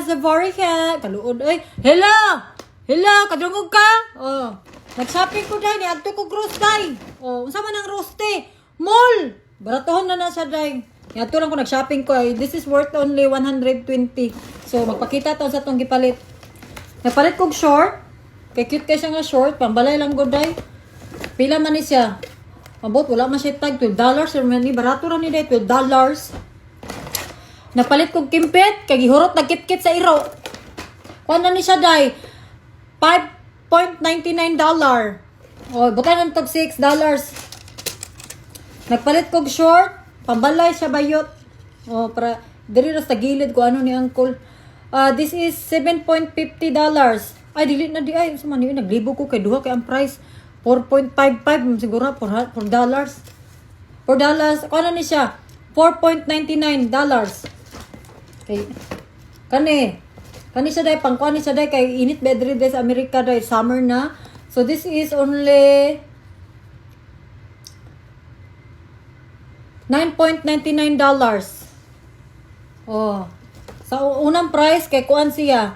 Safari ka. Kaluod, ay. Hello! Hello! Kadungog ka? Oh. Nag-shopping ko dahil. Niagto ko gross dahil. Oh, unsa man ang roste? Mall! Baratohon na siya dahil. Niagto lang ko nag-shopping ko. This is worth only 120. So, magpakita to sa itong gipalit. Nagpalit kong short. Kay cute kay siya nga short. Pambalay lang go dahil. Pila man ni siya. Mabot, wala man siya tag. $12. Barato ra ni dahil. $12. Napalit kong kimpit, kay gihurot nagkit-kit sa iro. Kuan na ni siya day, $5.99. O, butan ng tog $6. Nagpalit kong short, pambalay siya bayot. O, para, diri ras tagilid ko ano ni uncle. This is $7.50. Ay, dili na di ay. Saan man yun, naglibo ko kay duha kay ang price. $4.55, siguro, $4. $4. Kuan na ni siya, $4.99. Okay. Kani siya dahil, pangkuhan ni siya dahil, kay init bedri dahil sa Amerika dahil, summer na. So, this is only $9.99. Oh. Sa unang price, kay kuan siya,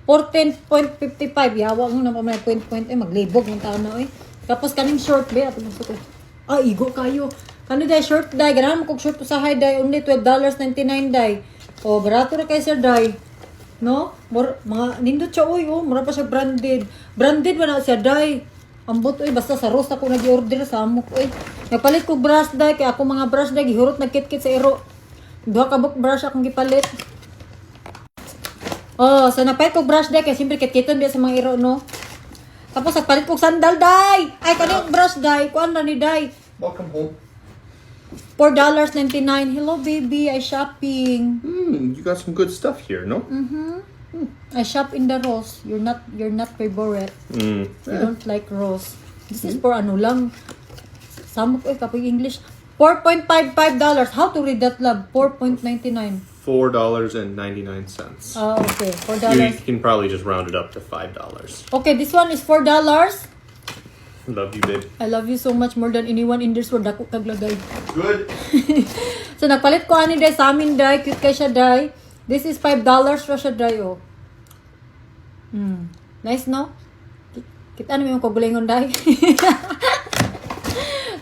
$14.55. Yawa mo na pa may point, maglibog ng tao na, eh. Tapos, kaning short, be, ato gusto ko. Igo kayo. Kani dahil short dahil, ganahan mo kong short sa high dahil, only $12.99 dahil. Oh, barato na kayo sir, day. No? Mga nindot siya, uy, oh, mura pa siya branded. Branded ba na siya, day? Ambot, uy, basta sa Rose ako nag-order sa amok, uy. Nagpalit ko brush, day, kaya ako mga brush, day, gihurot nagkit-kit sa iro. Duha ka book brush akong gipalit. Oh, so napalit ko brush, day, kaya siyempre kit-kiton din sa mga iro, no? Tapos, nagpalit ko sandal, day! Ay, kanyung brush, day, kuan na ni, day. Welcome home. $4.99. Hello, baby. I shopping. You got some good stuff here, no? I shop in the Rose. You're not favorite. You don't like Rose. This is for ano lang. Samok kapoy English. $4.55. How to read that, love? $4.99. $4.99. Okay. You $4. can probably just round it up to $5. Okay, this one is $4. Love you, babe. I love you so much more than anyone in this world. Dako kaglagay. Good. So, nagpalit ko ani day sa amin day. Cute kay siya day. This is $5 ra siya day, oh. Nice, no? Kita naman yung kagulingon day.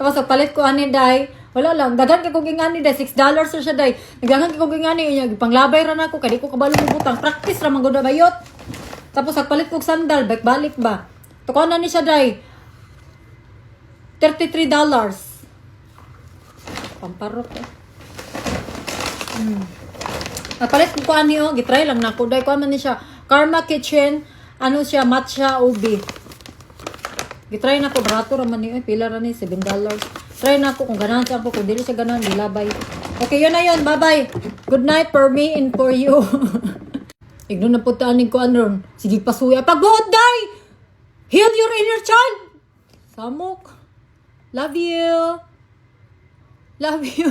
Tapos, nagpalit ko ani day. Wala lang. Dagan ka kong ingani day. $6 ra siya day. Nagdagan ka kong ingani. Panglabay ra na ako. Kadi ko kabalo mo butang. Practice ra manggoda bayot. Tapos, nagpalit ko sandal. Balik ba? Tukuan na ni siya day. $33. Pamparok eh. Napalit ko ani oh, gitry lang na ako. Dahil ko man ni siya. Karma Kitchen, ano siya, matcha ubi. Gitry na ko, barato raman ni, pila ra ni, $7. Try na ako kung ganahan siya ako, kung dili siya ganahan, dilabay. Okay, yun na yun, bye-bye. Good night for me and for you. Igno na po taanin ko ano, sige pasuya. Pagbuhod, day! Heal your inner child! Samok. Love you. Love you.